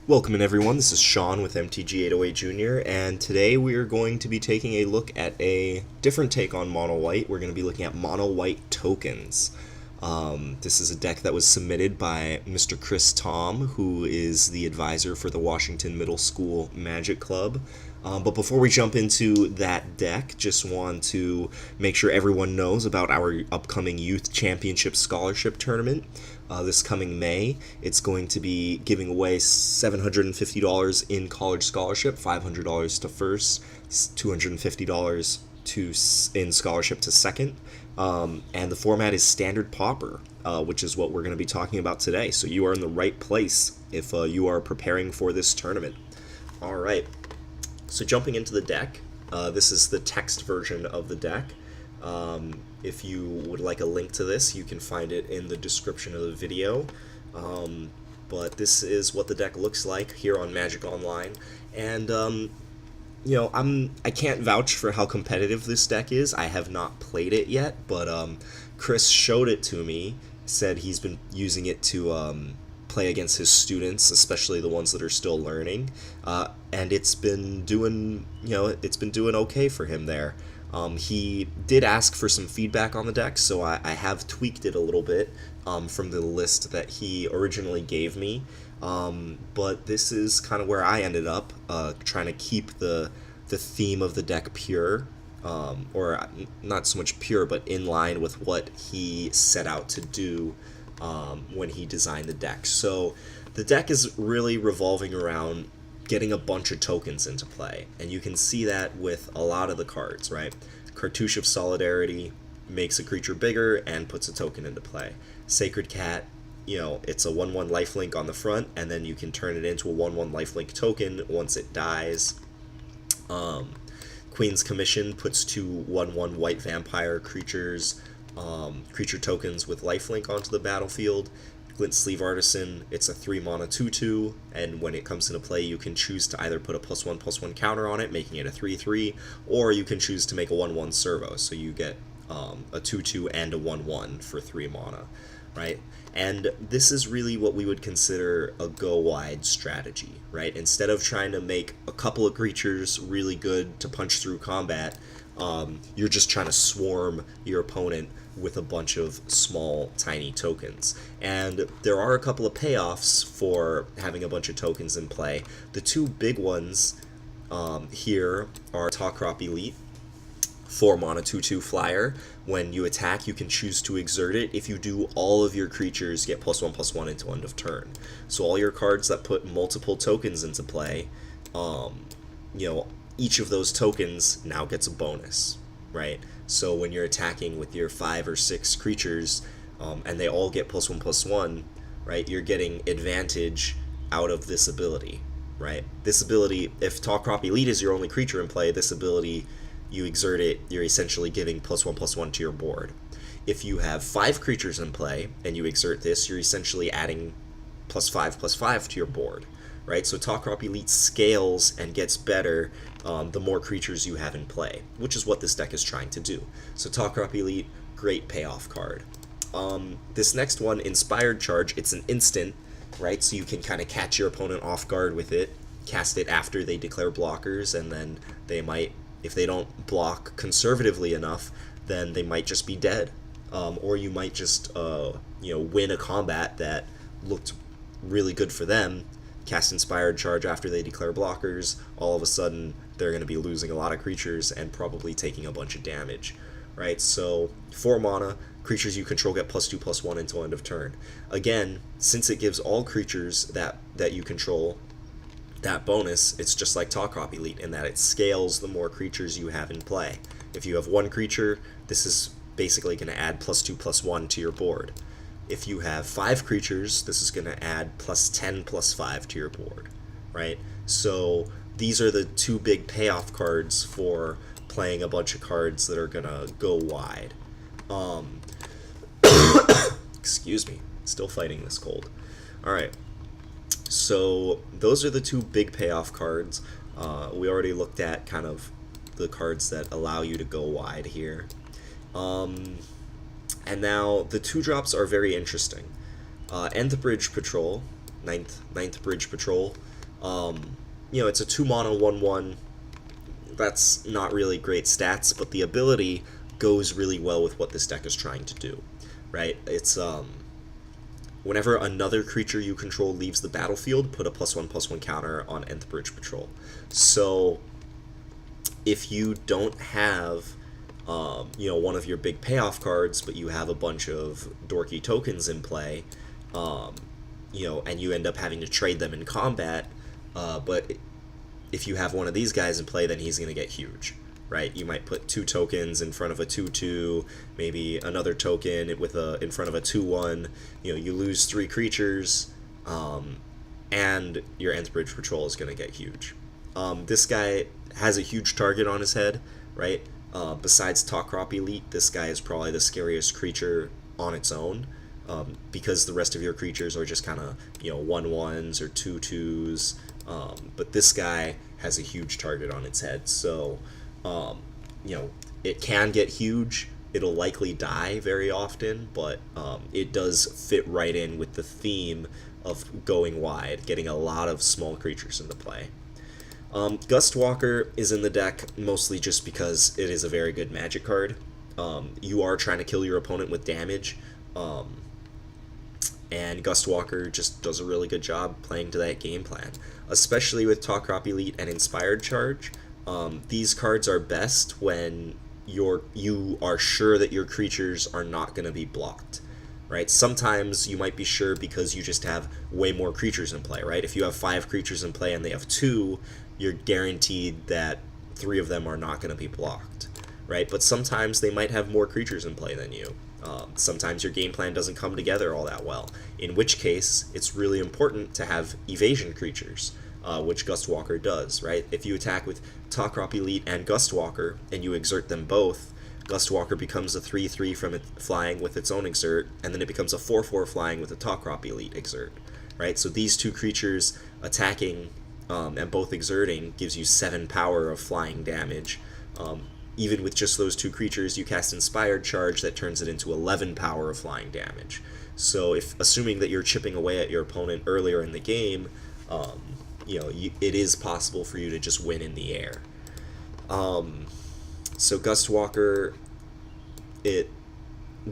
Welcome in everyone, this is Sean with MTG808 Jr. and today we are going to be taking a look at a different take on Mono White. We're going to be looking at Mono White tokens. This is a deck that was submitted by Mr. Chris Tom, who is the advisor for the Washington Middle School Magic Club. But before we jump into that deck, just want to make sure everyone knows about our upcoming Youth Championship Scholarship Tournament. This coming May, it's going to be giving away $750 in college scholarship, $500 to first, $250 in scholarship to second, and the format is standard Pauper, which is what we're going to be talking about today. So you are in the right place if you are preparing for this tournament. All right. So jumping into the deck, this is the text version of the deck. If you would like a link to this, you can find it in the description of the video. But this is what the deck looks like here on Magic Online. And, you know, I can't vouch for how competitive this deck is. I have not played it yet, but Chris showed it to me, said he's been using it to play against his students, especially the ones that are still learning, and it's been doing, it's been doing okay for him there. He did ask for some feedback on the deck, so I have tweaked it a little bit from the list that he originally gave me, but this is kind of where I ended up, trying to keep the theme of the deck pure, or not so much pure, but in line with what he set out to do when he designed the deck. So the deck is really revolving around getting a bunch of tokens into play, and you can see that with a lot of the cards, right? Cartouche of Solidarity makes a creature bigger and puts a token into play. Sacred Cat, it's a 1/1 lifelink on the front, and then you can turn it into a 1/1 lifelink token once it dies. Queen's Commission puts two 1/1 white vampire creatures, creature tokens with lifelink onto the battlefield. Glint Sleeve Artisan, it's a 3-mana 2/2, and when it comes into play, you can choose to either put a +1/+1 counter on it, making it a 3/3, or you can choose to make a 1/1 servo, so you get a 2/2 and a 1/1 for 3 mana, right? And this is really what we would consider a go-wide strategy, right? Instead of trying to make a couple of creatures really good to punch through combat, you're just trying to swarm your opponent with a bunch of small, tiny tokens. And there are a couple of payoffs for having a bunch of tokens in play. The two big ones here are Talkrop Elite, 4-mana 2/2 flyer. When you attack, you can choose to exert it. If you do, all of your creatures get +1/+1 until end of turn. So all your cards that put multiple tokens into play, each of those tokens now gets a bonus, right? So when you're attacking with your 5 or 6 creatures, and they all get +1/+1, right, you're getting advantage out of this ability, right? This ability, if Talkrop Elite is your only creature in play, this ability, you exert it, you're essentially giving +1/+1 to your board. If you have 5 creatures in play, and you exert this, you're essentially adding +5/+5 to your board, right? So Talkrop Elite scales and gets better the more creatures you have in play, which is what this deck is trying to do. So Talkrop Elite, great payoff card. This next one, Inspired Charge, it's an instant, right? So you can kind of catch your opponent off guard with it, cast it after they declare blockers, and then they might, if they don't block conservatively enough, then they might just be dead. Or you might just, win a combat that looked really good for them, cast Inspired Charge after they declare blockers, all of a sudden they're going to be losing a lot of creatures and probably taking a bunch of damage, right? So 4 mana, creatures you control get +2/+1 until end of turn. Again, since it gives all creatures that you control that bonus, it's just like Talkrop Elite in that it scales the more creatures you have in play. If you have 1 creature, this is basically going to add +2/+1 to your board. If you have 5 creatures, this is going to add +10/+5 to your board, right? So these are the two big payoff cards for playing a bunch of cards that are going to go wide. Excuse me, still fighting this cold. All right, so those are the two big payoff cards. We already looked at kind of the cards that allow you to go wide here. And now the 2-drops are very interesting. End the Bridge Patrol ninth Bridge Patrol. It's a 2 mana 1/1. That's not really great stats, but the ability goes really well with what this deck is trying to do, right? It's whenever another creature you control leaves the battlefield, put a +1/+1 counter on Nth Bridge Patrol. So if you don't have one of your big payoff cards, but you have a bunch of dorky tokens in play, and you end up having to trade them in combat, but if you have one of these guys in play, then he's going to get huge, right? You might put 2 tokens in front of a 2/2, maybe another token in front of a 2/1. You lose 3 creatures, and your Nth Bridge Patrol is going to get huge. This guy has a huge target on his head, right? Besides Talkrop Elite, this guy is probably the scariest creature on its own, because the rest of your creatures are just kind of 1/1s or 2/2s. But this guy has a huge target on its head, so it can get huge. It'll likely die very often, but it does fit right in with the theme of going wide, getting a lot of small creatures into play. Gustwalker is in the deck mostly just because it is a very good magic card. You are trying to kill your opponent with damage, and Gustwalker just does a really good job playing to that game plan, especially with Talkrop Elite and Inspired Charge. These cards are best when you are sure that your creatures are not going to be blocked, right? Sometimes you might be sure because you just have way more creatures in play, right? If you have 5 creatures in play and they have 2, you're guaranteed that 3 of them are not going to be blocked, right? But sometimes they might have more creatures in play than you. Sometimes your game plan doesn't come together all that well, in which case it's really important to have evasion creatures, which Gustwalker does, right? If you attack with Talkrop Elite and Gustwalker, and you exert them both, Gustwalker becomes a 3/3 from it flying with its own exert, and then it becomes a 4/4 flying with a Talkrop Elite exert, right? So these 2 creatures attacking and both exerting gives you 7 power of flying damage. Even with just those 2 creatures, you cast Inspired Charge that turns it into 11 power of flying damage. So assuming that you're chipping away at your opponent earlier in the game, it is possible for you to just win in the air. So Gustwalker, it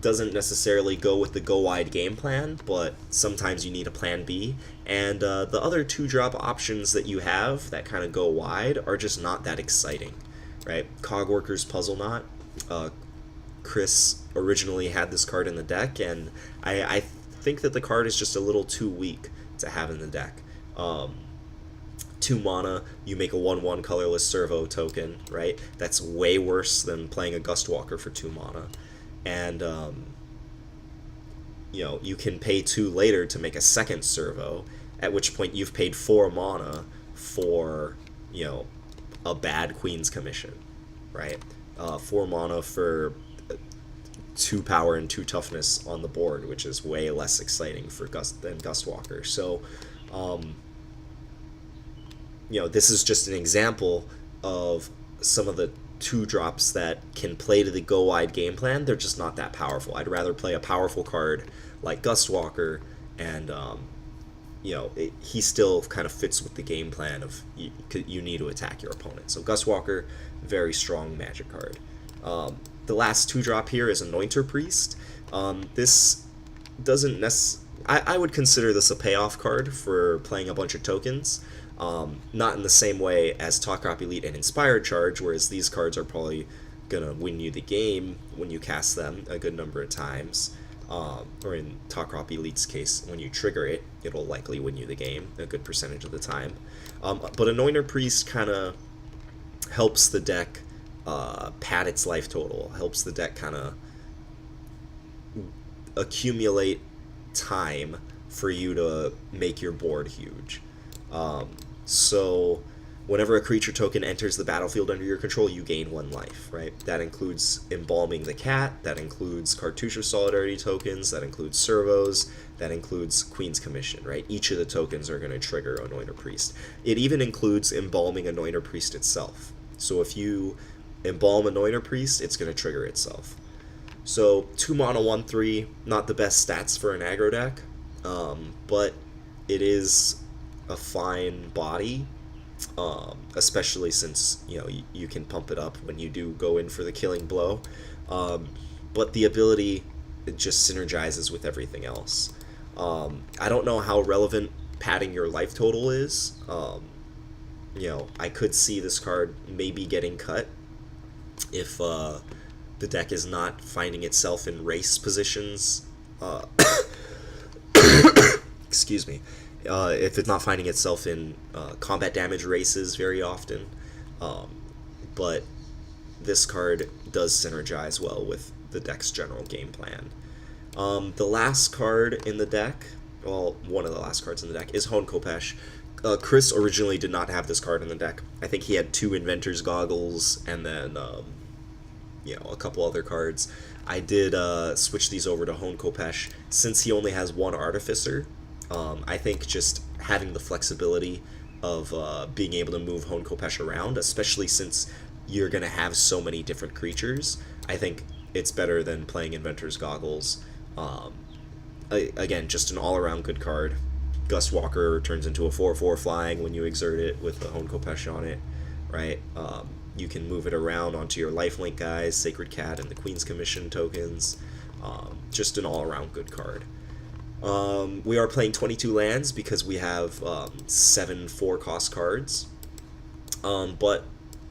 doesn't necessarily go with the go wide game plan, but sometimes you need a plan B. And the other 2-drop options that you have that kind of go wide are just not that exciting, right? Cogworker's Puzzle Knot. Chris originally had this card in the deck, and I think that the card is just a little too weak to have in the deck. 2 mana, you make a 1/1 colorless servo token, right? That's way worse than playing a Gustwalker for 2 mana. And you can pay 2 later to make a second servo, at which point you've paid 4 mana for a bad Queen's Commission, right? 4 mana for 2 power and 2 toughness on the board, which is way less exciting for than Gustwalker. So this is just an example of some of the 2-drops that can play to the go wide game plan. They're just not that powerful. I'd rather play a powerful card like Gustwalker, and he still kind of fits with the game plan of you need to attack your opponent. So Gustwalker, very strong magic card. The last 2-drop here is Anointer Priest. This doesn't I would consider this a payoff card for playing a bunch of tokens. Not in the same way as Talkrop Elite and Inspired Charge, whereas these cards are probably going to win you the game when you cast them a good number of times. Or in Talkrop Elite's case, when you trigger it, it'll likely win you the game a good percentage of the time. But Anointer Priest kind of helps the deck pad its life total, helps the deck kind of accumulate time for you to make your board huge. So whenever a creature token enters the battlefield under your control, you gain 1 life, right? That includes Embalming the Cat, that includes Cartouche of Solidarity tokens, that includes servos, that includes Queen's Commission, right? Each of the tokens are going to trigger Anointer Priest. It even includes Embalming Anointer Priest itself. So if you Embalm Anointer Priest, it's going to trigger itself. So 2 mana 1/3, not the best stats for an aggro deck, but it is a fine body, especially since you can pump it up when you do go in for the killing blow. Um, but the ability, it just synergizes with everything else. I don't know how relevant padding your life total is. I could see this card maybe getting cut if the deck is not finding itself in race positions. Uh, excuse me. If it's not finding itself in combat damage races very often. Um, but this card does synergize well with the deck's general game plan. The last card in the deck, well, one of the last cards in the deck, is Hone Kopesh. Chris originally did not have this card in the deck. I think he had 2 Inventor's Goggles and then, a couple other cards. I did switch these over to Hone Kopesh. Since he only has 1 Artificer, I think just having the flexibility of being able to move Hone Kopesh around, especially since you're going to have so many different creatures, I think it's better than playing Inventor's Goggles. Again, just an all-around good card. Gust Walker turns into a 4/4 flying when you exert it with the Hone Kopesh on it, right? You can move it around onto your lifelink guys, Sacred Cat and the Queen's Commission tokens. Just an all-around good card. We are playing 22 lands because we have 7 4-cost cards, but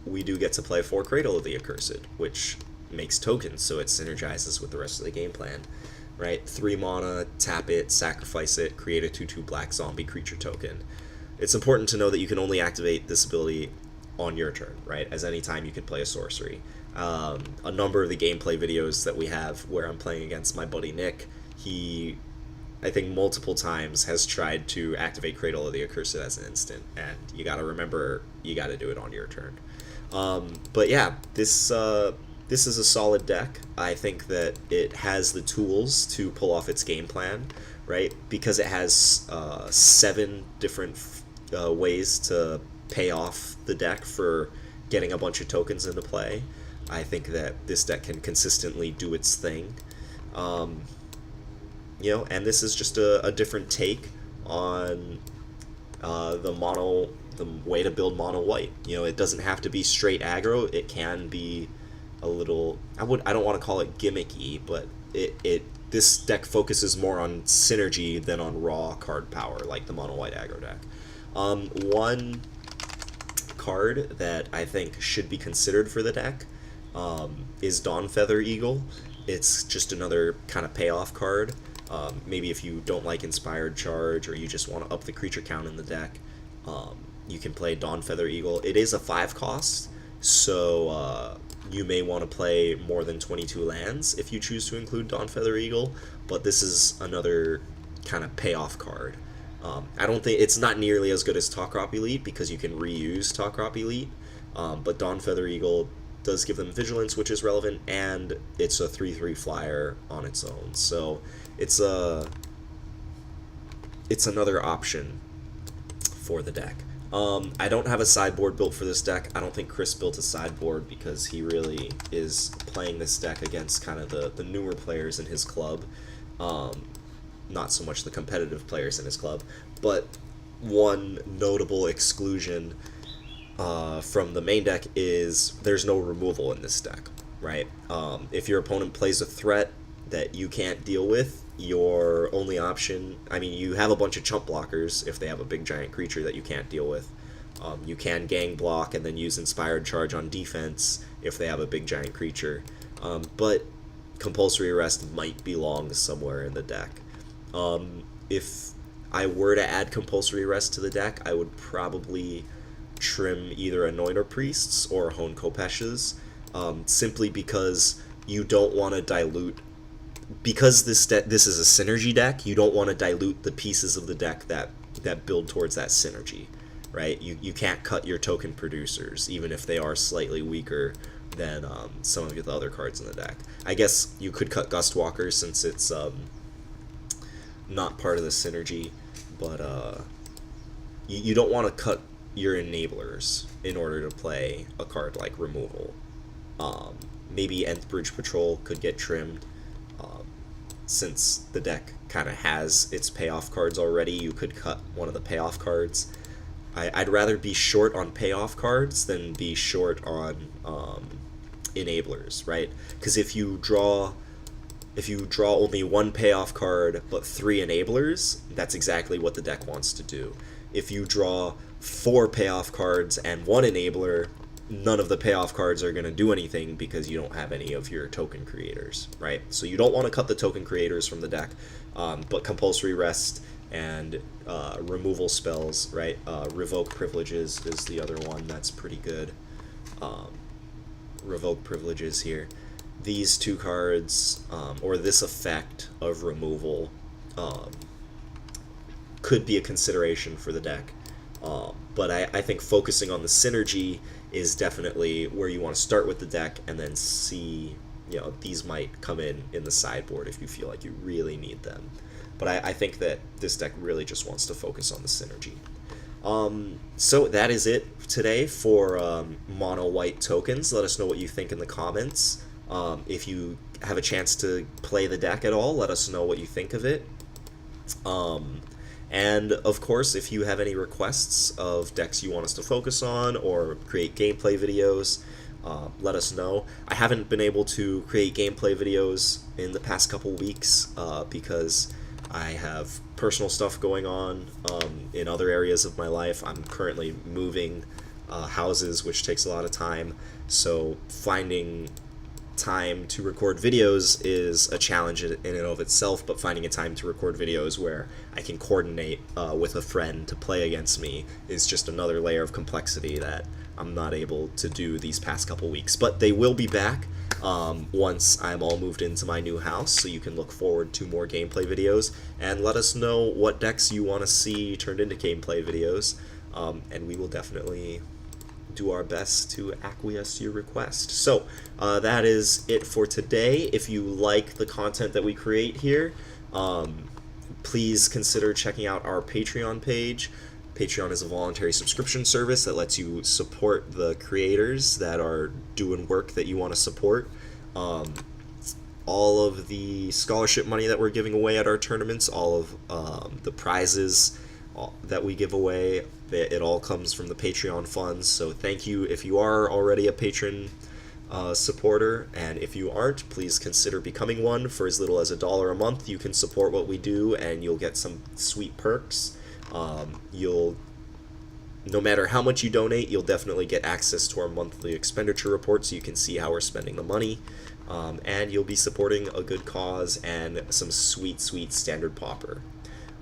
we do get to play 4 Cradle of the Accursed, which makes tokens, so it synergizes with the rest of the game plan, right? 3 mana, tap it, sacrifice it, create a 2/2 black zombie creature token. It's important to know that you can only activate this ability on your turn, right? As any time you can play a sorcery. A number of the gameplay videos that we have where I'm playing against my buddy Nick, he, I think multiple times, has tried to activate Cradle of the Accursed as an instant, and you gotta remember, you gotta do it on your turn. But yeah, this is a solid deck. I think that it has the tools to pull off its game plan, right? Because it has 7 different ways to pay off the deck for getting a bunch of tokens into play. I think that this deck can consistently do its thing. And this is just a different take on the way to build mono white. It doesn't have to be straight aggro. It can be a little, I don't want to call it gimmicky, but this deck focuses more on synergy than on raw card power, like the mono white aggro deck. One card that I think should be considered for the deck is Dawnfeather Eagle. It's just another kind of payoff card. Maybe if you don't like Inspired Charge or you just want to up the creature count in the deck, you can play Dawnfeather Eagle. It is a 5-cost, so you may want to play more than 22 lands if you choose to include Dawnfeather Eagle, but this is another kind of payoff card. I don't think it's not nearly as good as Talkrop Elite because you can reuse Talkrop Elite, but Dawnfeather Eagle does give them vigilance, which is relevant, and it's a 3/3 flyer on its own. So it's another option for the deck. I don't have a sideboard built for this deck. I don't think Chris built a sideboard because he really is playing this deck against kind of the newer players in his club. Not so much the competitive players in his club, but one notable exclusion from the main deck is there's no removal in this deck, right? If your opponent plays a threat that you can't deal with, your only option, you have a bunch of chump blockers if they have a big giant creature that you can't deal with. You can gang block and then use Inspired Charge on defense if they have a big giant creature, but Compulsory Arrest might belong somewhere in the deck. If I were to add Compulsory Arrest to the deck, I would probably trim either Anointer Priests or Hone Kopeshes, simply because you don't want to dilute, because this is a synergy deck, you don't want to dilute the pieces of the deck that build towards that synergy, right? You can't cut your token producers, even if they are slightly weaker than some of the other cards in the deck. I guess you could cut Gustwalker since it's not part of the synergy, but you don't want to cut your enablers in order to play a card like Removal. Maybe Nth Bridge Patrol could get trimmed. since the deck kind of has its payoff cards already, you could cut one of the payoff cards. I'd rather be short on payoff cards than be short on enablers, right? Because if you draw only one payoff card but three enablers, that's exactly what the deck wants to do. If you draw four payoff cards and one enabler, none of the payoff cards are going to do anything because you don't have any of your token creators, right? So you don't want to cut the token creators from the deck, but compulsory rest and removal spells, right? Revoke privileges is the other one that's pretty good. Revoke privileges here. These two cards, or this effect of removal, could be a consideration for the deck. But I think focusing on the synergy is definitely where you want to start with the deck, and then see, these might come in the sideboard if you feel like you really need them. But I think that this deck really just wants to focus on the synergy. So that is it today for mono white tokens. Let us know what you think in the comments. If you have a chance to play the deck at all, let us know what you think of it. And of course, if you have any requests of decks you want us to focus on or create gameplay videos, let us know. I haven't been able to create gameplay videos in the past couple weeks because I have personal stuff going on in other areas of my life. I'm currently moving houses, which takes a lot of time, so finding time to record videos is a challenge in and of itself, but finding a time to record videos where I can coordinate with a friend to play against me is just another layer of complexity that I'm not able to do these past couple weeks. But they will be back once I'm all moved into my new house, so you can look forward to more gameplay videos, and let us know what decks you want to see turned into gameplay videos, and we will definitely do our best to acquiesce to your request. So that is it for today. If you like the content that we create here, please consider checking out our Patreon page. Patreon is a voluntary subscription service that lets you support the creators that are doing work that you want to support. All of the scholarship money that we're giving away at our tournaments, all of the prizes that we give away, it all comes from the Patreon funds. So thank you if you are already a patron supporter, and if you aren't, please consider becoming one. For as little as $1 a month, you can support what we do, and you'll get some sweet perks. No matter how much you donate, you'll definitely get access to our monthly expenditure report, so you can see how we're spending the money, and you'll be supporting a good cause and some sweet standard Pauper.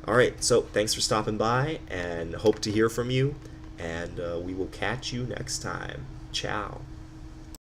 Alright, so thanks for stopping by, and hope to hear from you, and we will catch you next time. Ciao.